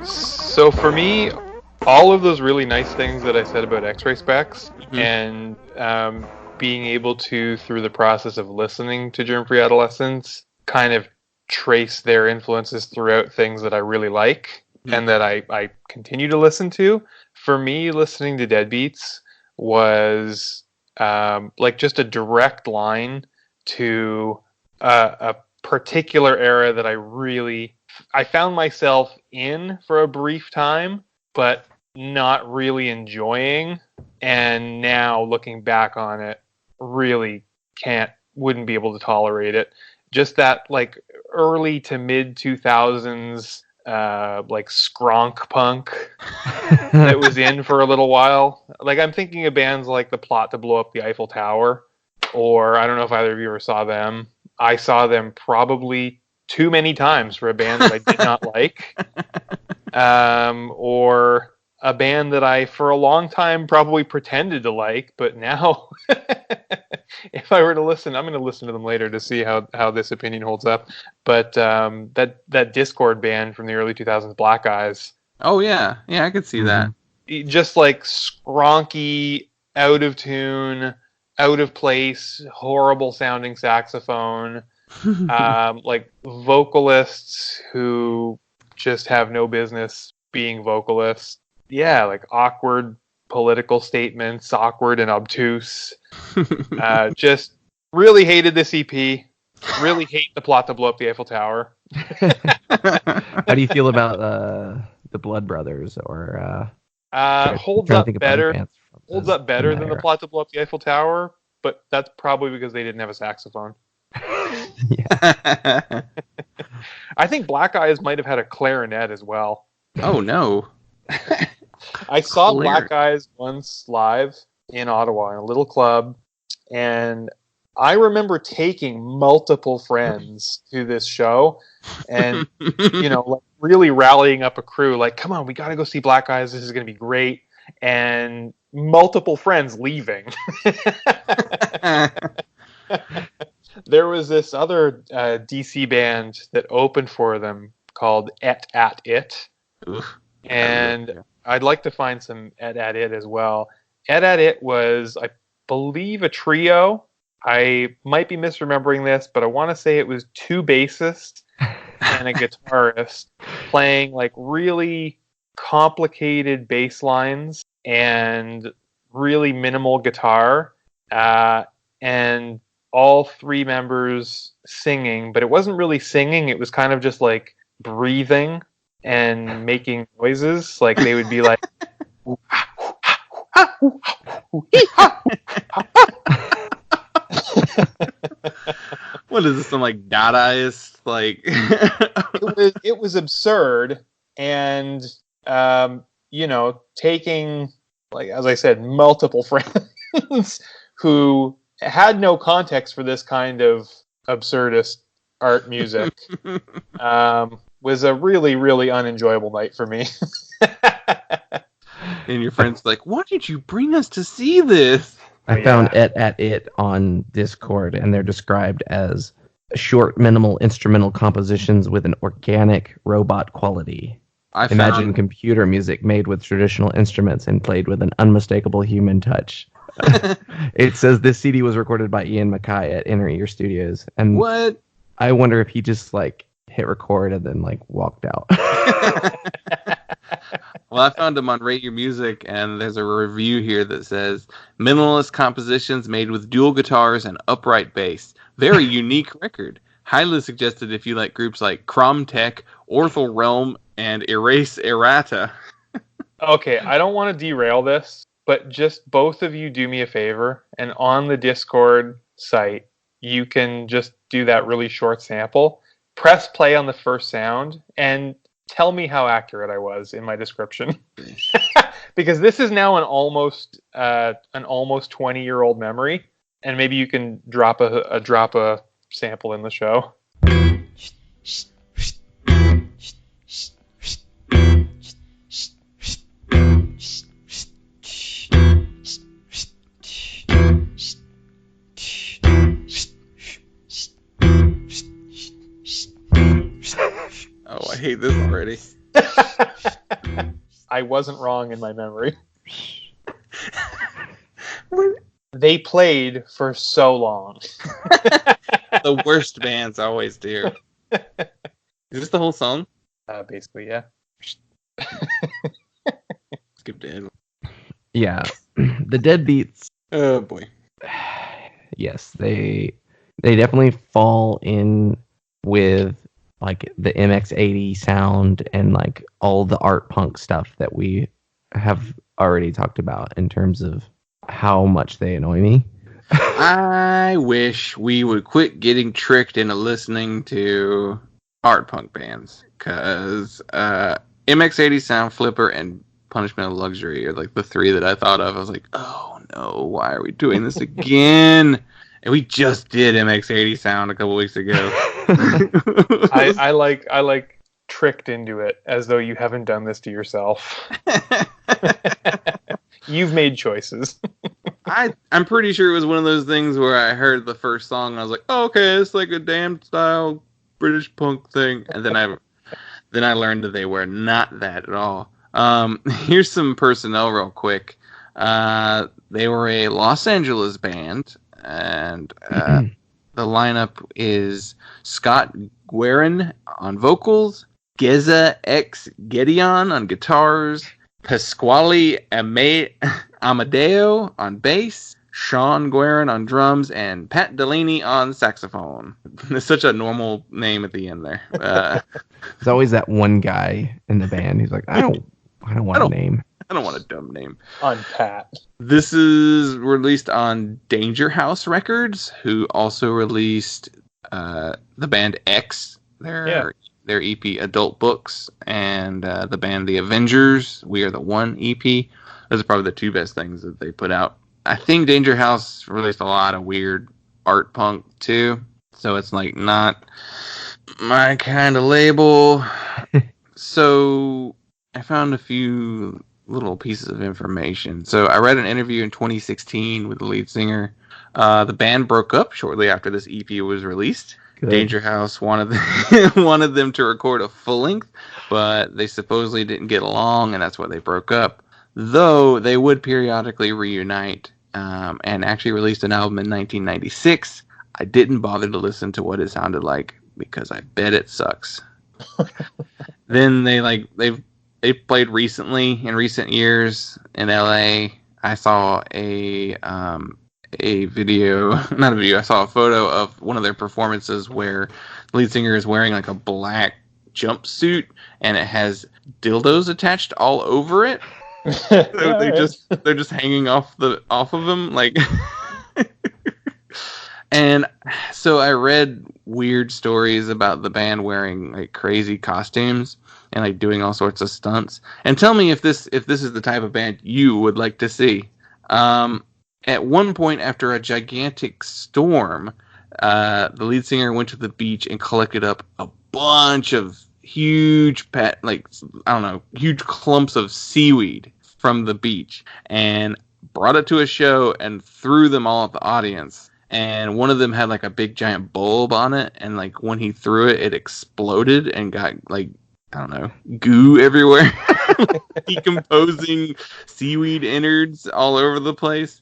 E: So for me, all of those really nice things that I said about X-Ray Spex, and being able to, through the process of listening to Germfree Adolescents, kind of trace their influences throughout things that I really like and that I continue to listen to. For me, listening to Deadbeats was like just a direct line to a particular era that I found myself in for a brief time, but not really enjoying. And now looking back on it, really wouldn't be able to tolerate it. Just that like early to mid 2000s, like skronk punk that was in for a little while. Like I'm thinking of bands like The Plot to Blow Up the Eiffel Tower, or I don't know if either of you ever saw them. I saw them probably too many times for a band that I did not like. Or a band that I, for a long time, probably pretended to like, but now, if I were to listen, I'm going to listen to them later to see how this opinion holds up. But that Discord band from the early 2000s, Black Eyes.
C: Oh yeah, yeah, I could see that.
E: Just like skronky, out of tune, out of place, horrible sounding saxophone, like vocalists who just have no business being vocalists. Yeah, like awkward political statements, awkward and obtuse. Just really hated this EP. Really hate the plot to blow up the Eiffel Tower.
D: How do you feel about the Blood Brothers? Or
E: holds up better. Holds up better than the plot to blow up the Eiffel Tower, but that's probably because they didn't have a saxophone.
D: Yeah.
E: I think Black Eyes might have had a clarinet as well.
C: Oh no.
E: I saw Black Eyes once live in Ottawa in a little club, and I remember taking multiple friends to this show and, like really rallying up a crew, like, come on, we got to go see Black Eyes. This is going to be great. And multiple friends leaving. There was this other DC band that opened for them called Art-I-Ficial. And I'd like to find some Art-I-Ficial as well. Art-I-Ficial was, I believe, a trio. I might be misremembering this, but I want to say it was 2 bassists and a guitarist playing like really complicated bass lines and really minimal guitar, and all 3 members singing, but it wasn't really singing. It was kind of just like breathing and making noises. Like they would be like,
C: what is this? Some like Dadaist like?
E: it was absurd, and taking, like, as I said, multiple friends who had no context for this kind of absurdist art music, was a really, really unenjoyable night for me.
C: And your friend's like, why did you bring us to see this?
D: I found it on Discord, and they're described as short, minimal instrumental compositions with an organic robot quality. Imagine computer music made with traditional instruments and played with an unmistakable human touch. It says this CD was recorded by Ian Mackay at Inner Ear Studios. And
C: what?
D: I wonder if he just like hit record and then like walked out.
C: Well, I found him on Rate Your Music, and there's a review here that says, minimalist compositions made with dual guitars and upright bass. Very unique record. Highly suggested if you like groups like Cromtech, Orthel Realm, and Erase Errata.
E: Okay, I don't want to derail this, but just both of you do me a favor, and on the Discord site, you can just do that really short sample. Press play on the first sound, and tell me how accurate I was in my description. Because this is now an almost 20-year-old memory, and maybe you can drop a sample in the show.
C: Oh, I hate this already.
E: I wasn't wrong in my memory. They played for so long.
C: The worst bands always do. Is this the whole song?
E: Basically, yeah.
C: Skip to
D: Yeah. The Deadbeats.
C: Oh, boy.
D: Yes, they definitely fall in with like the MX80 sound and like all the art punk stuff that we have already talked about in terms of how much they annoy me.
C: I wish we would quit getting tricked into listening to art punk bands, because MX80 Sound Flipper and Punishment of Luxury are like the 3 that I thought of. I was like, oh no, why are we doing this again? And we just did MX80 Sound a couple weeks ago.
E: I like tricked into it as though you haven't done this to yourself. You've made choices.
C: I'm pretty sure it was one of those things where I heard the first song and I was like, oh, okay, it's like a damn style British punk thing, and then I learned that they were not that at all. Here's some personnel real quick. They were a Los Angeles band, and the lineup is Scott Guerin on vocals, Geza X Gedeon on guitars, Pasquale Amadeo on bass, Sean Guerin on drums, and Pat Delaney on saxophone. It's such a normal name at the end there.
D: There's always that one guy in the band who's like, I don't want a name.
C: I don't want a dumb name.
E: On Pat.
C: This is released on Danger House Records, who also released the band X, their EP Adult Books, and the band The Avengers, We Are the One EP. Those are probably the two best things that they put out. I think Danger House released a lot of weird art punk too, so it's like not my kind of label. So I found a few little pieces of information. So I read an interview in 2016 with the lead singer. The band broke up shortly after this EP was released. Good. Danger House wanted them to record a full length, but they supposedly didn't get along, and that's why they broke up. Though they would periodically reunite, and actually released an album in 1996. I didn't bother to listen to what it sounded like because I bet it sucks. Then they played recently in recent years in LA. I saw a video, not a video, I saw a photo of one of their performances where the lead singer is wearing like a black jumpsuit and it has dildos attached all over it. So they're just hanging off of him, like. And so I read weird stories about the band wearing like crazy costumes and like doing all sorts of stunts. And tell me if this is the type of band you would like to see. At one point, after a gigantic storm, the lead singer went to the beach and collected up a bunch of huge huge clumps of seaweed from the beach and brought it to a show and threw them all at the audience. And one of them had like a big giant bulb on it, and like when he threw it, it exploded and got like, I don't know, goo everywhere. Decomposing seaweed innards all over the place.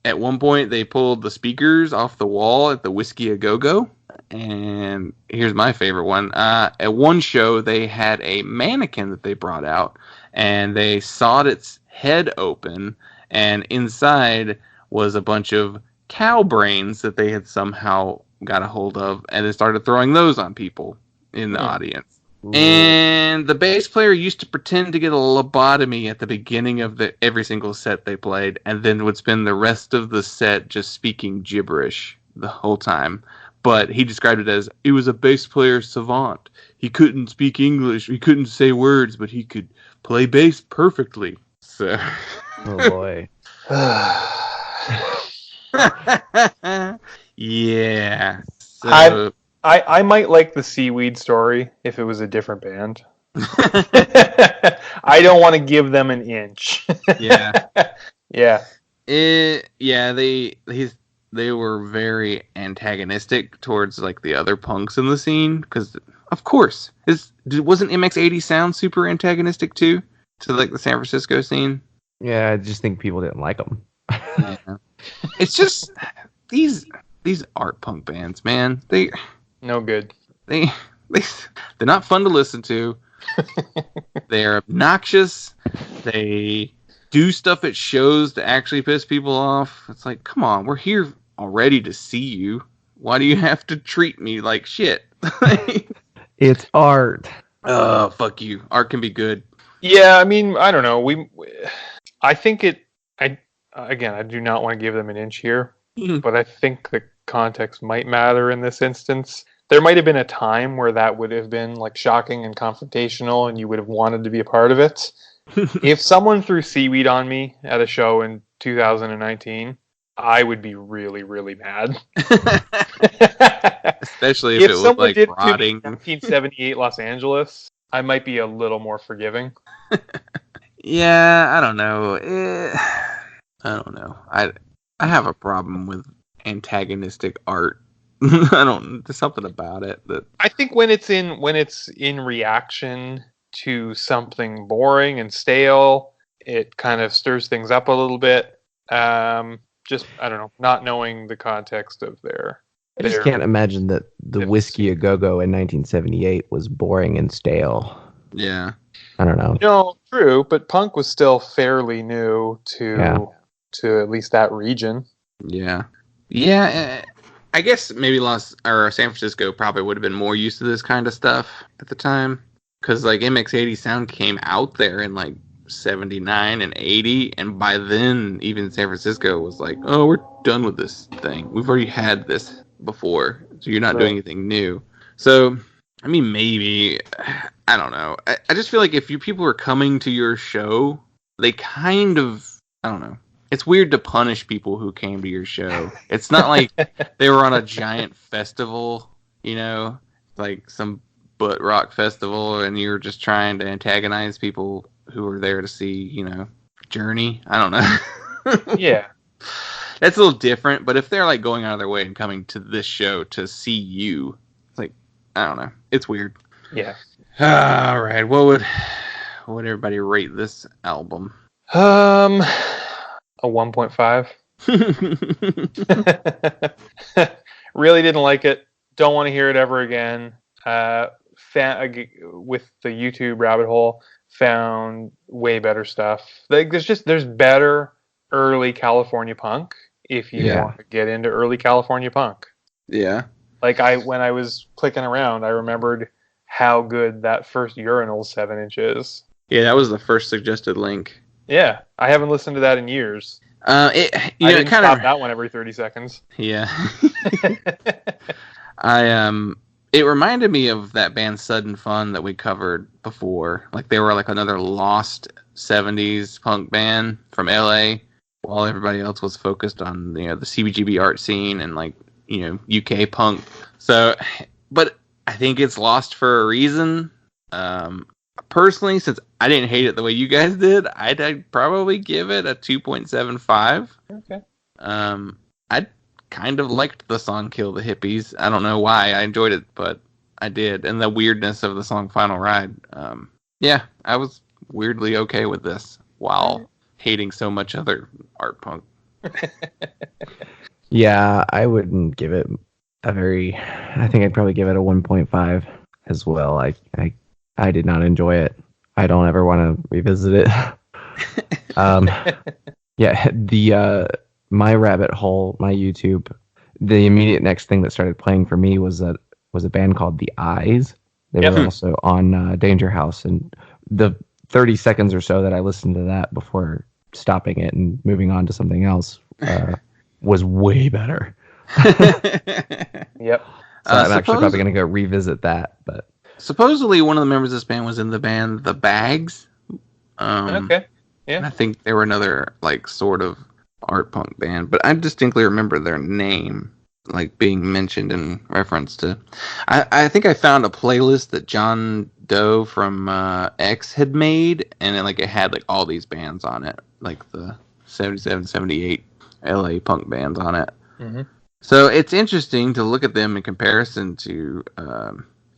C: At one point, they pulled the speakers off the wall at the Whiskey A Go-Go. And here's my favorite one. At one show, they had a mannequin that they brought out, and they sawed its head open, and inside was a bunch of cow brains that they had somehow got a hold of, and they started throwing those on people in the audience. Ooh. And the bass player used to pretend to get a lobotomy at the beginning of every single set they played, and then would spend the rest of the set just speaking gibberish the whole time. But he described it as, he was a bass player savant. He couldn't speak English, he couldn't say words, but he could play bass perfectly. So,
D: oh boy.
C: Yeah. So,
E: I might like the seaweed story if it was a different band. I don't want to give them an inch.
C: Yeah.
E: Yeah.
C: They were very antagonistic towards like the other punks in the scene because, of course, wasn't MX80 Sound super antagonistic too to like the San Francisco scene?
D: Yeah, I just think people didn't like them.
C: Yeah. It's just these art punk bands, man. They
E: no good.
C: They're not fun to listen to. They're obnoxious. They do stuff at shows to actually piss people off. It's like, come on, we're here already to see you. Why do you have to treat me like shit?
D: It's art.
C: Oh, fuck you. Art can be good.
E: Yeah, I mean, I don't know. I think I do not want to give them an inch here, but I think the context might matter in this instance. There might have been a time where that would have been like shocking and confrontational and you would have wanted to be a part of it. If someone threw seaweed on me at a show in 2019, I would be really, really mad.
C: Especially if it was like rotting.
E: 1978 Los Angeles, I might be a little more forgiving.
C: Yeah, I don't know. I don't know. I have a problem with antagonistic art. There's something about it that
E: I think when it's in reaction to something boring and stale, it kind of stirs things up a little bit. Just I don't know, not knowing the context of their.
D: I just can't imagine that the Whiskey A Go-Go in 1978 was boring and stale.
C: yeah.
D: I don't know.
E: No, true, but punk was still fairly new to at least that region.
C: Yeah. Yeah, I guess maybe San Francisco probably would have been more used to this kind of stuff at the time. Because, like, MX80 Sound came out there in, like, 79 and 80. And by then, even San Francisco was like, oh, we're done with this thing. We've already had this before. So you're not doing anything new. So, I mean, maybe. I don't know. I just feel like if people are coming to your show, they kind of, I don't know. It's weird to punish people who came to your show. It's not like they were on a giant festival, you know, like some butt rock festival, and you're just trying to antagonize people who are there to see, you know, Journey. I don't know.
E: Yeah.
C: That's a little different, but if they're like going out of their way and coming to this show to see you, it's like, I don't know. It's weird.
E: Yeah.
C: All right. What would everybody rate this album?
E: A 1.5. Really didn't like it. Don't want to hear it ever again. With the YouTube rabbit hole, found way better stuff. Like there's better early California punk if you want to get into early California punk.
C: Yeah.
E: Like when I was clicking around, I remembered how good that first Urinal 7-inch is.
C: Yeah, that was the first suggested link.
E: Yeah, I haven't listened to that in years.
C: I didn't
E: stop that one every 30 seconds.
C: Yeah. It reminded me of that band Sudden Fun that we covered before. Like they were like another lost 70s punk band from LA, while everybody else was focused on, you know, the CBGB art scene and like, you know, UK punk. So, but I think it's lost for a reason. Personally, since I didn't hate it the way you guys did, I'd probably give it a 2.75.
E: Okay.
C: I kind of liked the song Kill the Hippies. I don't know why. I enjoyed it, but I did. And the weirdness of the song Final Ride. Yeah, I was weirdly okay with this while hating so much other art punk.
D: Yeah, I wouldn't give it I think I'd probably give it a 1.5 as well. I did not enjoy it. I don't ever want to revisit it. Yeah, my rabbit hole, my YouTube, the immediate next thing that started playing for me was a band called The Eyes. They were also on Danger House, and the 30 seconds or so that I listened to that before stopping it and moving on to something else was way better.
E: Yep.
D: So I'm actually probably going to go revisit that. But
C: supposedly one of the members of this band was in the band The Bags.
E: Okay. Yeah.
C: And I think they were another like sort of art punk band, but I distinctly remember their name like being mentioned in reference to. I think I found a playlist that John Doe from X had made, and it had like all these bands on it, like the 77, 78 LA punk bands on it.
E: Mm-hmm.
C: So it's interesting to look at them in comparison to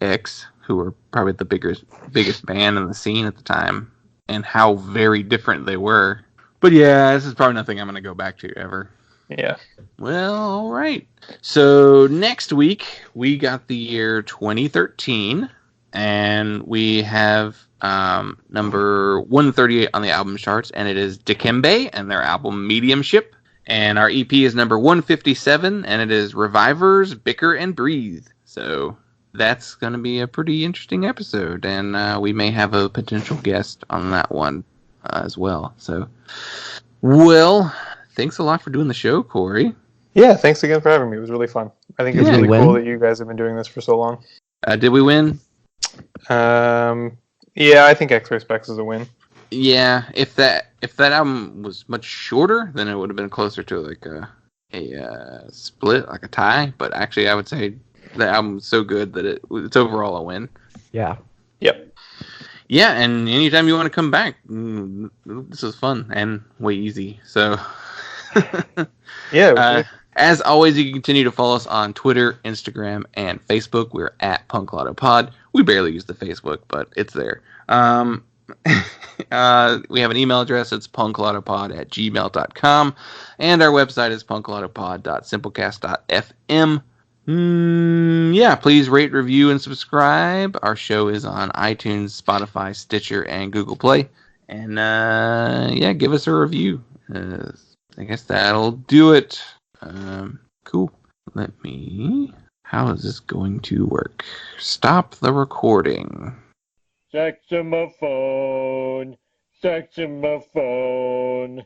C: X, who were probably the biggest band in the scene at the time, and how very different they were. But yeah, this is probably nothing I'm going to go back to ever.
E: Yeah.
C: Well, all right. So next week, we got the year 2013, and we have number 138 on the album charts, and it is Dikembe and their album Mediumship. And our EP is number 157, and it is Revivers, Bicker, and Breathe. So that's going to be a pretty interesting episode, and we may have a potential guest on that one as well. So, well, thanks a lot for doing the show, Cory.
E: Yeah, thanks again for having me. It was really fun. I think it's really cool that you guys have been doing this for so long.
C: Did we win?
E: Yeah, I think X-Ray Spex is a win.
C: Yeah, if that album was much shorter, then it would have been closer to like a split, like a tie. But actually, I would say the album's so good that it's overall a win.
D: Yeah.
E: Yep.
C: Yeah, and anytime you want to come back, this is fun and way easy. So,
E: Yeah.
C: as always, you can continue to follow us on Twitter, Instagram, and Facebook. We're at Punk Lotto Pod. We barely use the Facebook, but it's there. We have an email address. It's punklautopod@gmail.com. And our website is punklautopod.simplecast.fm. Yeah, please rate, review, and subscribe. Our show is on iTunes, Spotify, Stitcher, and Google Play. And yeah, give us a review. I guess that'll do it. Cool. How is this going to work? Stop the recording.
F: Saxophone, saxophone.